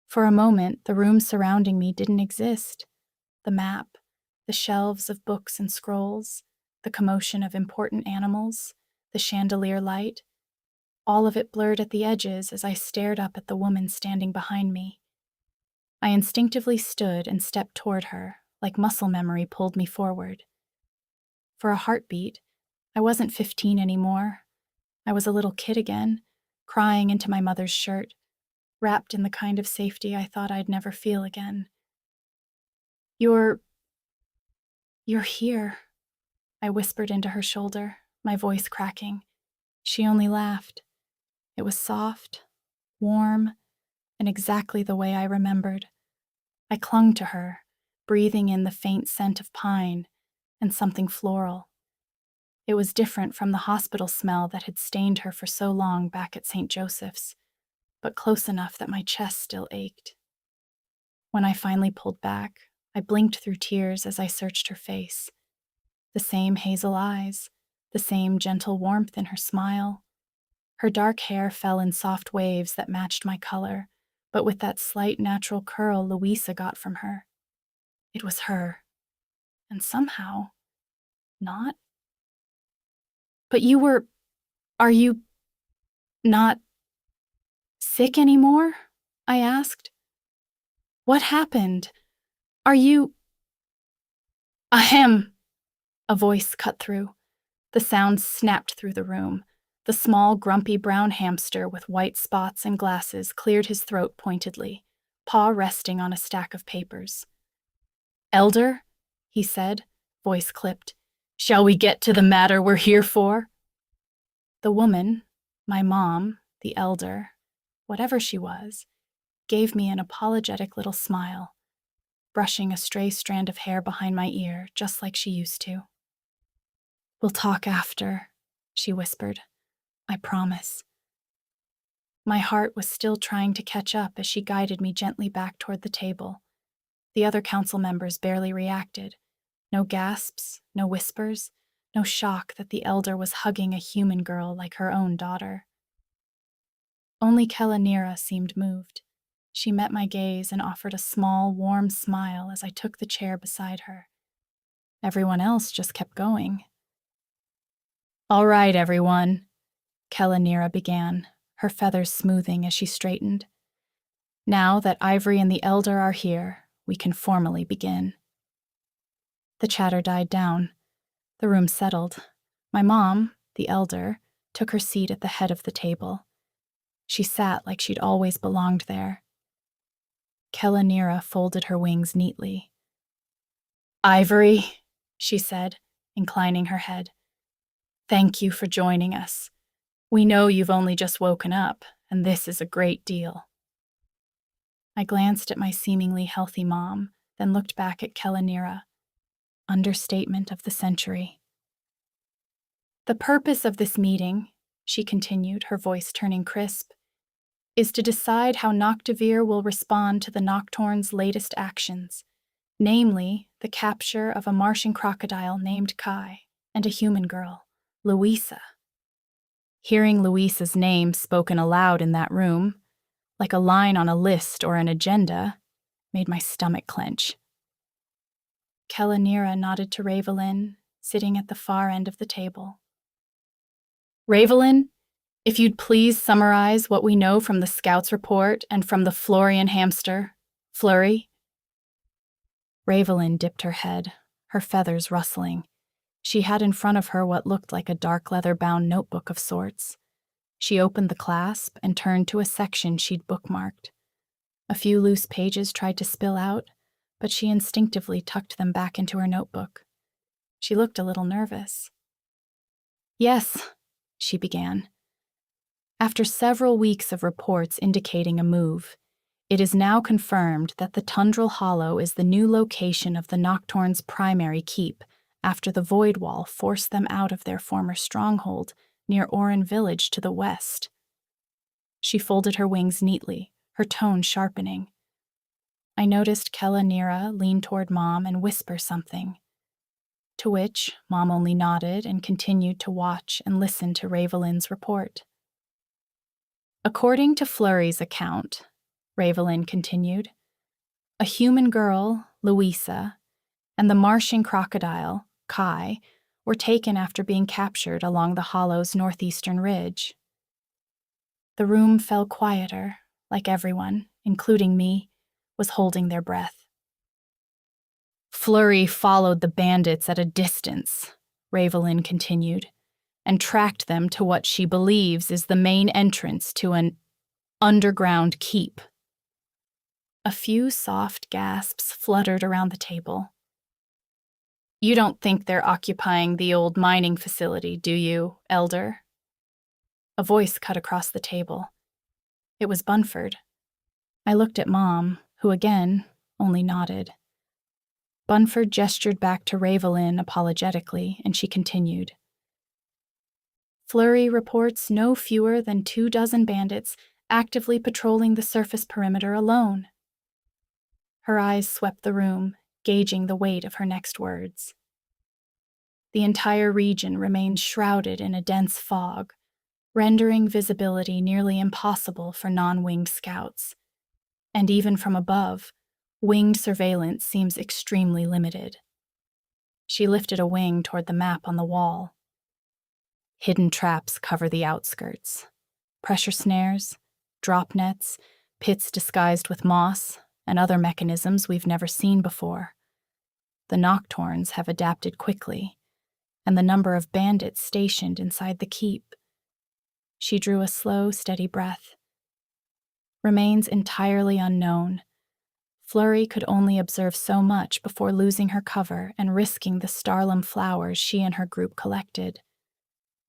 For a moment, the room surrounding me didn't exist. The map, the shelves of books and scrolls, the commotion of important animals, the chandelier light, all of it blurred at the edges as I stared up at the woman standing behind me. I instinctively stood and stepped toward her, like muscle memory pulled me forward. For a heartbeat, I wasn't 15 anymore. I was a little kid again, crying into my mother's shirt, wrapped in the kind of safety I thought I'd never feel again. You're here, I whispered into her shoulder, my voice cracking. She only laughed. It was soft, warm, and exactly the way I remembered. I clung to her, breathing in the faint scent of pine and something floral. It was different from the hospital smell that had stained her for so long back at St. Joseph's, but close enough that my chest still ached. When I finally pulled back, I blinked through tears as I searched her face. The same hazel eyes, the same gentle warmth in her smile. Her dark hair fell in soft waves that matched my color, but with that slight natural curl Louisa got from her. It was her. And somehow, not. But are you not sick anymore? I asked. What happened? Are you... Ahem! A voice cut through. The sound snapped through the room. The small, grumpy brown hamster with white spots and glasses cleared his throat pointedly, paw resting on a stack of papers. Elder, he said, voice clipped, shall we get to the matter we're here for? The woman, my mom, the elder, whatever she was, gave me an apologetic little smile, brushing a stray strand of hair behind my ear just like she used to. We'll talk after, she whispered. I promise. My heart was still trying to catch up as she guided me gently back toward the table. The other council members barely reacted. No gasps, no whispers, no shock that the elder was hugging a human girl like her own daughter. Only Kelanira seemed moved. She met my gaze and offered a small, warm smile as I took the chair beside her. Everyone else just kept going. All right, everyone, Kelanira began, her feathers smoothing as she straightened. Now that Ivory and the elder are here, we can formally begin. The chatter died down. The room settled. My mom, the elder, took her seat at the head of the table. She sat like she'd always belonged there. Kelanira folded her wings neatly. Ivory, she said, inclining her head. Thank you for joining us. We know you've only just woken up, and this is a great deal. I glanced at my seemingly healthy mom, then looked back at Kelanira. Understatement of the century. The purpose of this meeting, she continued, her voice turning crisp, is to decide how Noctavere will respond to the Nocturne's latest actions, namely the capture of a Martian crocodile named Kai and a human girl, Louisa. Hearing Louisa's name spoken aloud in that room, like a line on a list or an agenda, made my stomach clench. Kelanira nodded to Ravelin, sitting at the far end of the table. Ravelin, if you'd please summarize what we know from the Scouts report and from the Florian hamster, Flurry. Ravelin dipped her head, her feathers rustling. She had in front of her what looked like a dark leather-bound notebook of sorts. She opened the clasp and turned to a section she'd bookmarked. A few loose pages tried to spill out, but she instinctively tucked them back into her notebook. She looked a little nervous. Yes, she began. After several weeks of reports indicating a move, it is now confirmed that the Tundral Hollow is the new location of the Nocturne's primary keep, after the Void Wall forced them out of their former stronghold near Orin Village to the west. She folded her wings neatly, her tone sharpening. I noticed Kelanira lean toward Mom and whisper something, to which Mom only nodded and continued to watch and listen to Ravelin's report. According to Flurry's account, Ravelin continued. A human girl, Louisa, and the Martian crocodile, Kai, were taken after being captured along the hollow's northeastern ridge. The room fell quieter, like everyone, including me, was holding their breath. Fleury followed the bandits at a distance, Ravelin continued, and tracked them to what she believes is the main entrance to an underground keep. A few soft gasps fluttered around the table. You don't think they're occupying the old mining facility, do you, Elder? A voice cut across the table. It was Bunford. I looked at Mom, who again only nodded. Bunford gestured back to Ravelin apologetically, and she continued. Fleury reports no fewer than 24 bandits actively patrolling the surface perimeter alone. Her eyes swept the room, gauging the weight of her next words. The entire region remained shrouded in a dense fog, rendering visibility nearly impossible for non-winged scouts. And even from above, winged surveillance seems extremely limited. She lifted a wing toward the map on the wall. Hidden traps cover the outskirts. Pressure snares, drop nets, pits disguised with moss, and other mechanisms we've never seen before. The Nocturnes have adapted quickly, and the number of bandits stationed inside the keep. She drew a slow, steady breath. Remains entirely unknown. Fleury could only observe so much before losing her cover and risking the starlum flowers she and her group collected.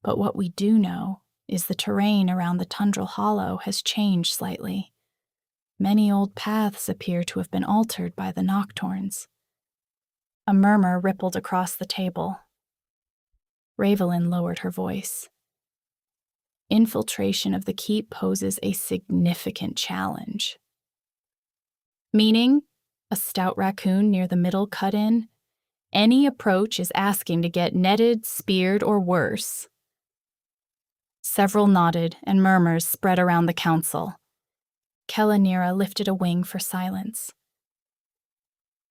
But what we do know is the terrain around the tundral hollow has changed slightly. Many old paths appear to have been altered by the Nocturnes. A murmur rippled across the table. Ravelin lowered her voice. Infiltration of the keep poses a significant challenge. Meaning? A stout raccoon near the middle cut in. Any approach is asking to get netted, speared, or worse. Several nodded, and murmurs spread around the council. Kellanira lifted a wing for silence.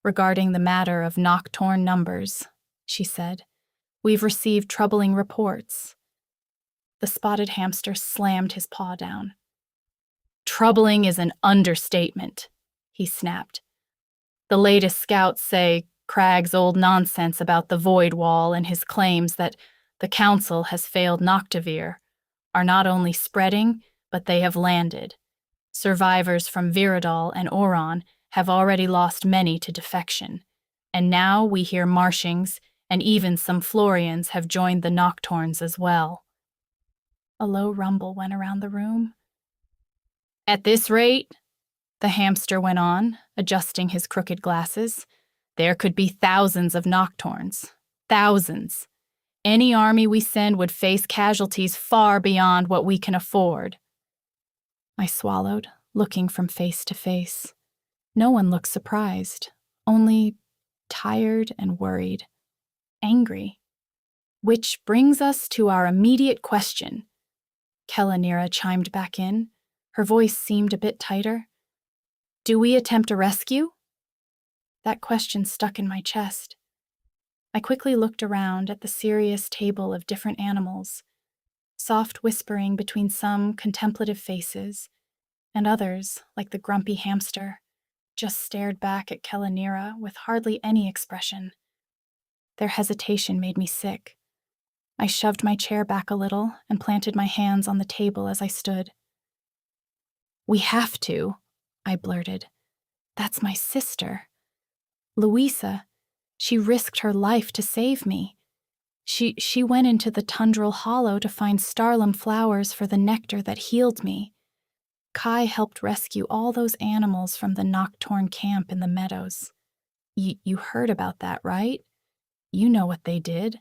Regarding the matter of Nocturne numbers, she said, we've received troubling reports. The spotted hamster slammed his paw down. Troubling is an understatement, he snapped. The latest scouts say Cragg's old nonsense about the void wall and his claims that the council has failed Noctavere are not only spreading, but they have landed. Survivors from Viridal and Oron have already lost many to defection, and now we hear Marshings and even some Florians have joined the Nocturnes as well. A low rumble went around the room. At this rate, the hamster went on, adjusting his crooked glasses, there could be thousands of Nocturnes. Thousands. Any army we send would face casualties far beyond what we can afford. I swallowed, looking from face to face. No one looked surprised, only tired and worried. Angry. Which brings us to our immediate question. Kellanira chimed back in. Her voice seemed a bit tighter. Do we attempt a rescue? That question stuck in my chest. I quickly looked around at the serious table of different animals, soft whispering between some contemplative faces, and others, like the grumpy hamster, just stared back at Kellanira with hardly any expression. Their hesitation made me sick. I shoved my chair back a little and planted my hands on the table as I stood. We have to, I blurted. That's my sister. Louisa, she risked her life to save me. She went into the tundral hollow to find starlum flowers for the nectar that healed me. Kai helped rescue all those animals from the Nocturne camp in the meadows. You heard about that, right? You know what they did.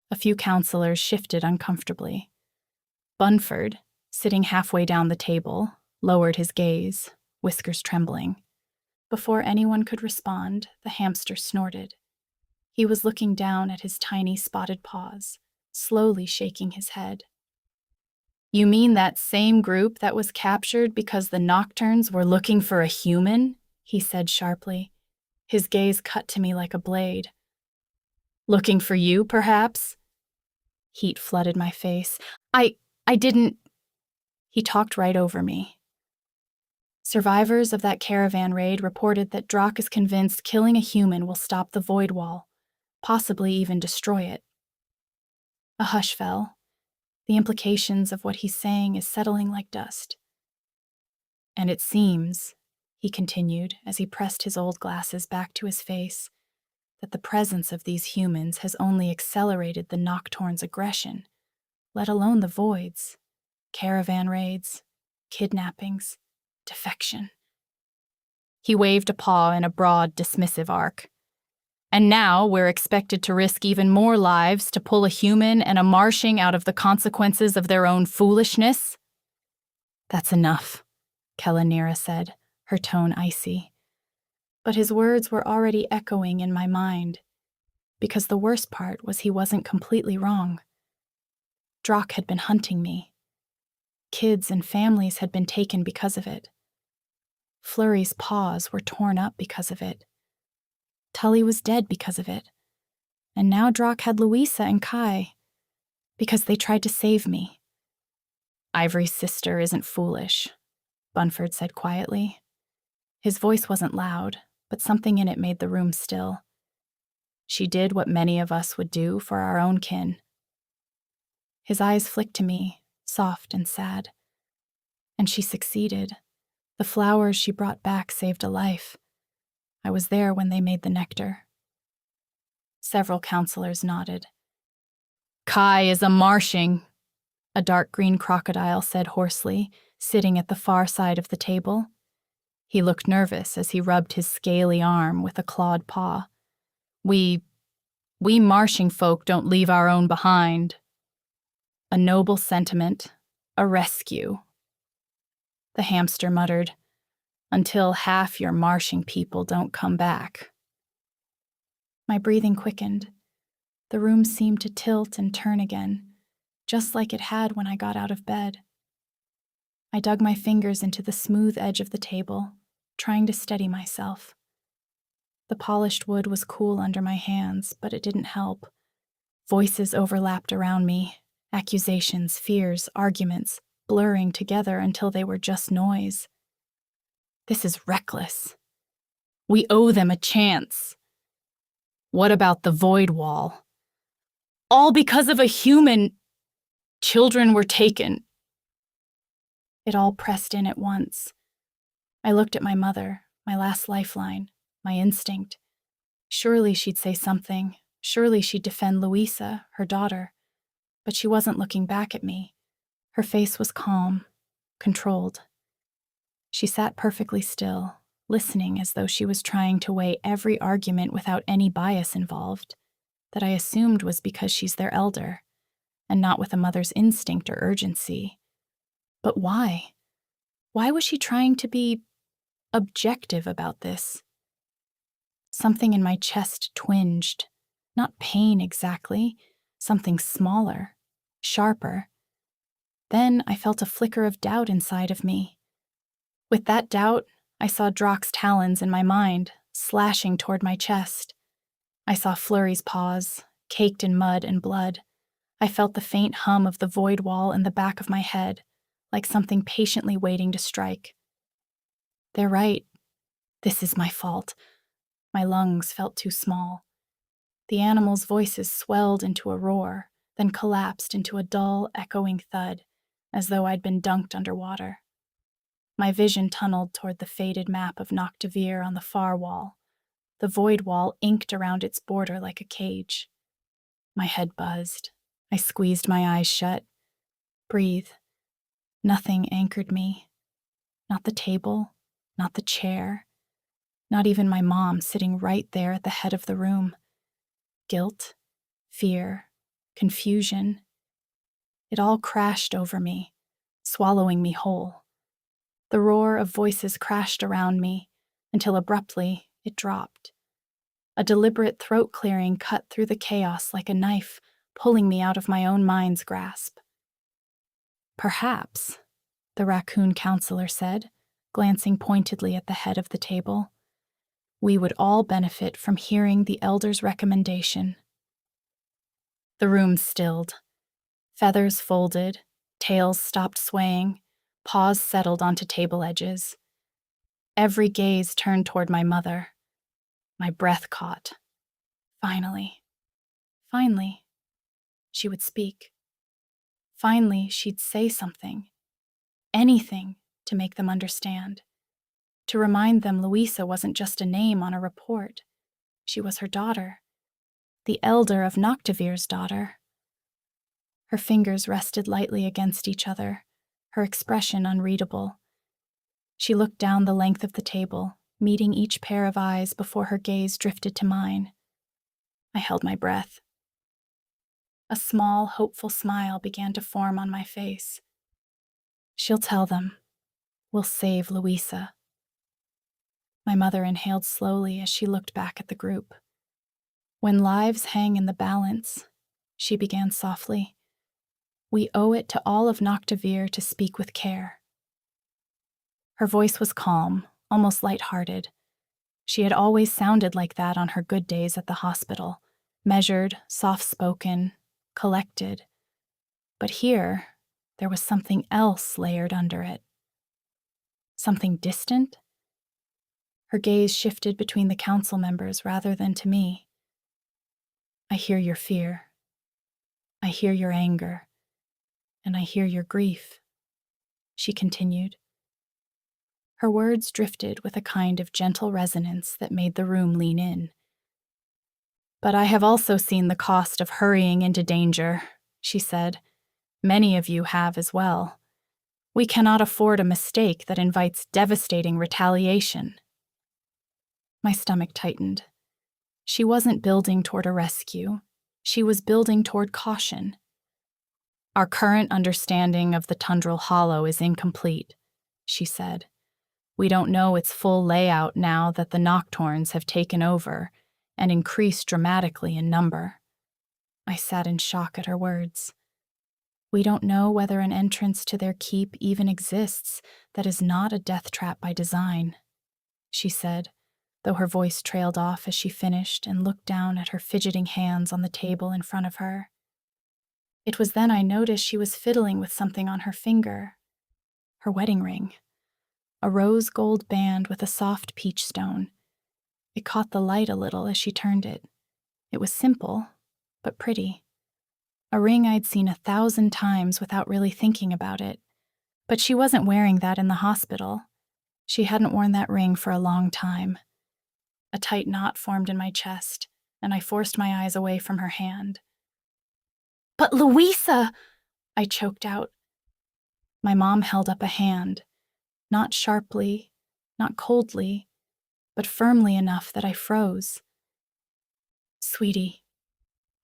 A few counselors shifted uncomfortably. Bunford, sitting halfway down the table, lowered his gaze, whiskers trembling. Before anyone could respond, the hamster snorted. He was looking down at his tiny spotted paws, slowly shaking his head. You mean that same group that was captured because the Nocturnes were looking for a human? He said sharply. His gaze cut to me like a blade. Looking for you, perhaps? Heat flooded my face. I didn't. He talked right over me. Survivors of that caravan raid reported that Drock is convinced killing a human will stop the Void Wall, possibly even destroy it. A hush fell. The implications of what he's saying is settling like dust. And it seems, he continued as he pressed his old glasses back to his face, that the presence of these humans has only accelerated the Nocturne's aggression, let alone the Void's. Caravan raids, kidnappings, defection. He waved a paw in a broad, dismissive arc. And now we're expected to risk even more lives to pull a human and a Marshing out of the consequences of their own foolishness? That's enough, Kellanira said, her tone icy. But his words were already echoing in my mind, because the worst part was he wasn't completely wrong. Drock had been hunting me. Kids and families had been taken because of it. Flurry's paws were torn up because of it. Tully was dead because of it. And now Drock had Louisa and Kai, because they tried to save me. Ivory's sister isn't foolish, Bunford said quietly. His voice wasn't loud, but something in it made the room still. She did what many of us would do for our own kin. His eyes flicked to me, soft and sad. And she succeeded. The flowers she brought back saved a life. I was there when they made the nectar. Several counselors nodded. Kai is a Marshing, a dark green crocodile said hoarsely, sitting at the far side of the table. He looked nervous as he rubbed his scaly arm with a clawed paw. We Marshing folk don't leave our own behind. A noble sentiment, a rescue. The hamster muttered, until half your Marshing people don't come back. My breathing quickened. The room seemed to tilt and turn again, just like it had when I got out of bed. I dug my fingers into the smooth edge of the table, trying to steady myself. The polished wood was cool under my hands, but it didn't help. Voices overlapped around me, accusations, fears, arguments, blurring together until they were just noise. This is reckless. We owe them a chance. What about the Void Wall? All because of a human. Children were taken. It all pressed in at once. I looked at my mother, my last lifeline, my instinct. Surely she'd say something. Surely she'd defend Louisa, her daughter. But she wasn't looking back at me. Her face was calm, controlled. She sat perfectly still, listening as though she was trying to weigh every argument without any bias involved, that I assumed was because she's their elder, and not with a mother's instinct or urgency. But why? Why was she trying to be objective about this? Something in my chest twinged. Not pain exactly, something smaller, sharper. Then I felt a flicker of doubt inside of me. With that doubt, I saw Drock's talons in my mind, slashing toward my chest. I saw Flurry's paws, caked in mud and blood. I felt the faint hum of the Void Wall in the back of my head, like something patiently waiting to strike. They're right. This is my fault. My lungs felt too small. The animals' voices swelled into a roar, then collapsed into a dull, echoing thud, as though I'd been dunked underwater. My vision tunneled toward the faded map of Noctavere on the far wall, the Void Wall inked around its border like a cage. My head buzzed. I squeezed my eyes shut. Breathe. Nothing anchored me. Not the table, not the chair, not even my mom sitting right there at the head of the room. Guilt, fear, confusion. It all crashed over me, swallowing me whole. The roar of voices crashed around me until abruptly it dropped. A deliberate throat clearing cut through the chaos like a knife, pulling me out of my own mind's grasp. Perhaps, the raccoon counselor said, glancing pointedly at the head of the table, we would all benefit from hearing the elder's recommendation. The room stilled. Feathers folded, tails stopped swaying, paws settled onto table edges. Every gaze turned toward my mother. My breath caught. Finally, she would speak. Finally, she'd say something. Anything to make them understand. To remind them Louisa wasn't just a name on a report. She was her daughter. The elder of Noctavere's daughter. Her fingers rested lightly against each other, her expression unreadable. She looked down the length of the table, meeting each pair of eyes before her gaze drifted to mine. I held my breath. A small, hopeful smile began to form on my face. She'll tell them. We'll save Louisa. My mother inhaled slowly as she looked back at the group. When lives hang in the balance, she began softly, we owe it to all of Noctavere to speak with care. Her voice was calm, almost light-hearted. She had always sounded like that on her good days at the hospital, measured, soft-spoken, collected. But here, there was something else layered under it. Something distant? Her gaze shifted between the council members rather than to me. I hear your fear. I hear your anger. And I hear your grief, she continued. Her words drifted with a kind of gentle resonance that made the room lean in. But I have also seen the cost of hurrying into danger, she said. Many of you have as well. We cannot afford a mistake that invites devastating retaliation. My stomach tightened. She wasn't building toward a rescue. She was building toward caution. Our current understanding of the Tundral Hollow is incomplete, she said. We don't know its full layout now that the Nocturnes have taken over and increased dramatically in number. I sat in shock at her words. We don't know whether an entrance to their keep even exists that is not a death trap by design, she said, though her voice trailed off as she finished and looked down at her fidgeting hands on the table in front of her. It was then I noticed she was fiddling with something on her finger. Her wedding ring. A rose gold band with a soft peach stone. It caught the light a little as she turned it. It was simple, but pretty. A ring I'd seen 1,000 times without really thinking about it. But she wasn't wearing that in the hospital. She hadn't worn that ring for a long time. A tight knot formed in my chest, and I forced my eyes away from her hand. But Louisa! I choked out. My mom held up a hand, not sharply, not coldly, but firmly enough that I froze. Sweetie,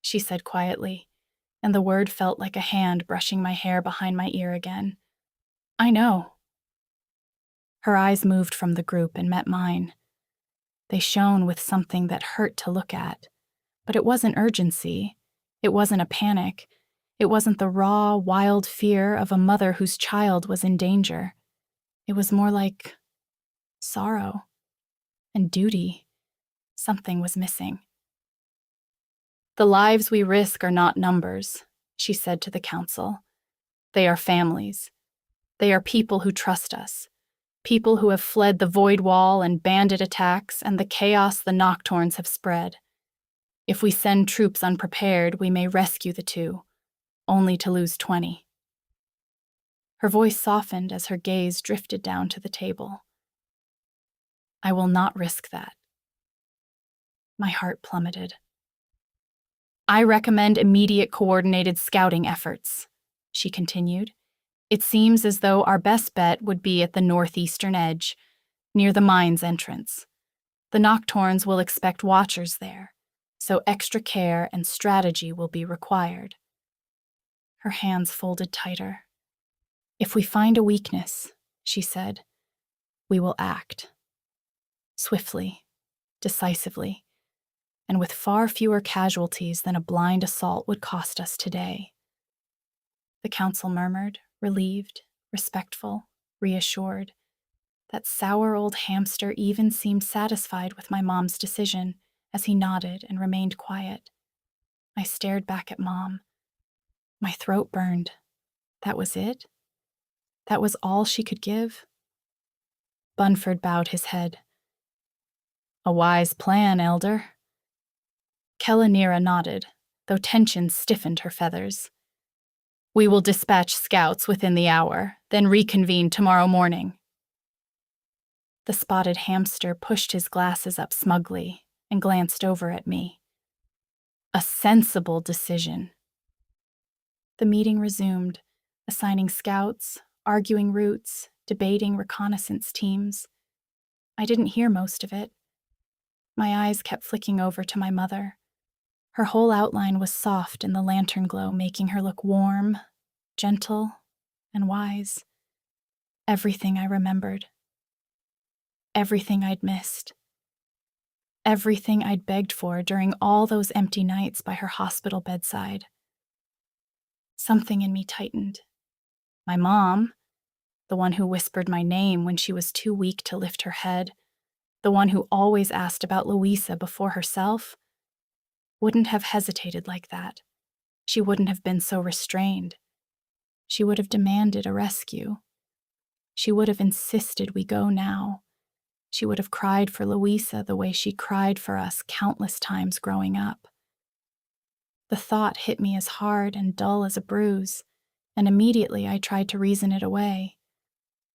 she said quietly, and the word felt like a hand brushing my hair behind my ear again. I know. Her eyes moved from the group and met mine. They shone with something that hurt to look at, but it wasn't urgency. It wasn't a panic. It wasn't the raw, wild fear of a mother whose child was in danger. It was more like sorrow and duty. Something was missing. The lives we risk are not numbers, she said to the council. They are families. They are people who trust us. People who have fled the void wall and bandit attacks and the chaos the Nocturnes have spread. If we send troops unprepared, we may rescue the two, only to lose 20. Her voice softened as her gaze drifted down to the table. I will not risk that. My heart plummeted. I recommend immediate coordinated scouting efforts, she continued. It seems as though our best bet would be at the northeastern edge, near the mine's entrance. The Nocturnes will expect watchers there, so extra care and strategy will be required. Her hands folded tighter. If we find a weakness, she said, we will act. Swiftly, decisively, and with far fewer casualties than a blind assault would cost us today. The council murmured, relieved, respectful, reassured. That sour old hamster even seemed satisfied with my mom's decision as he nodded and remained quiet. I stared back at Mom. My throat burned. That was it? That was all she could give? Bunford bowed his head. A wise plan, Elder. Kellanira nodded, though tension stiffened her feathers. We will dispatch scouts within the hour, then reconvene tomorrow morning. The spotted hamster pushed his glasses up smugly and glanced over at me. A sensible decision. The meeting resumed, assigning scouts, arguing routes, debating reconnaissance teams. I didn't hear most of it. My eyes kept flicking over to my mother. Her whole outline was soft in the lantern glow, making her look warm, gentle, and wise. Everything I remembered. Everything I'd missed. Everything I'd begged for during all those empty nights by her hospital bedside. Something in me tightened. My mom, the one who whispered my name when she was too weak to lift her head, the one who always asked about Louisa before herself, wouldn't have hesitated like that. She wouldn't have been so restrained. She would have demanded a rescue. She would have insisted we go now. She would have cried for Louisa the way she cried for us countless times growing up. The thought hit me as hard and dull as a bruise, and immediately I tried to reason it away.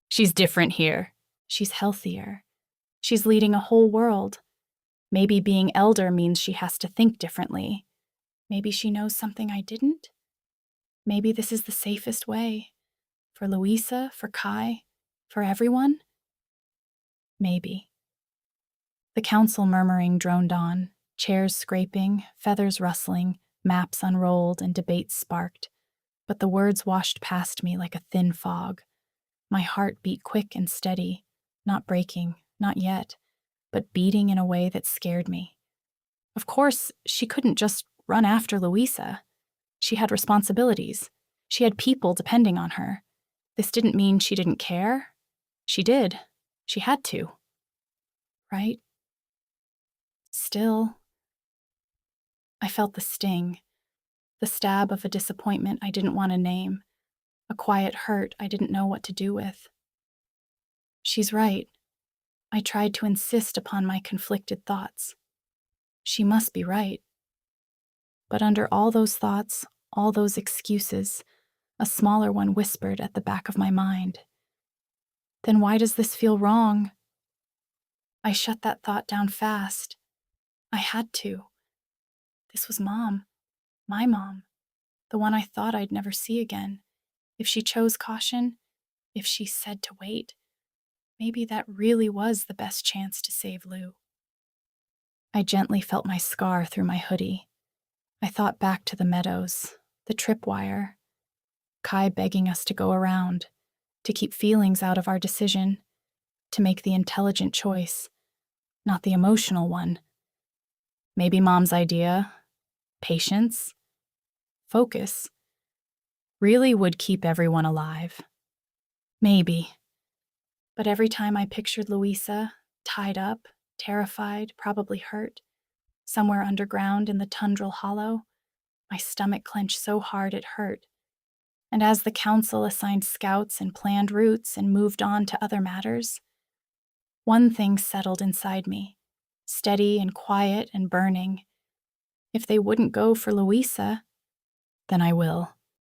She's different here. She's healthier. She's leading a whole world. Maybe being elder means she has to think differently. Maybe she knows something I didn't. Maybe this is the safest way. For Louisa, for Kai, for everyone? Maybe. The council murmuring droned on, chairs scraping, feathers rustling, maps unrolled, and debates sparked. But the words washed past me like a thin fog. My heart beat quick and steady, not breaking, not yet, but beating in a way that scared me. Of course, she couldn't just run after Louisa. She had responsibilities. She had people depending on her. This didn't mean she didn't care. She did. She had to. Right? Still, I felt the sting, the stab of a disappointment I didn't want to name, a quiet hurt I didn't know what to do with. She's right. I tried to insist upon my conflicted thoughts. She must be right. But under all those thoughts, all those excuses, a smaller one whispered at the back of my mind. Then why does this feel wrong? I shut that thought down fast. I had to. This was Mom, my mom, the one I thought I'd never see again. If she chose caution, if she said to wait, maybe that really was the best chance to save Lou. I gently felt my scar through my hoodie. I thought back to the meadows, the tripwire, Kai begging us to go around, to keep feelings out of our decision, to make the intelligent choice, not the emotional one. Maybe Mom's idea, patience, focus, really would keep everyone alive. Maybe. But every time I pictured Louisa, tied up, terrified, probably hurt, somewhere underground in the tundral hollow, my stomach clenched so hard it hurt. And as the council assigned scouts and planned routes and moved on to other matters, one thing settled inside me, steady and quiet and burning. If they wouldn't go for Louisa, then I will.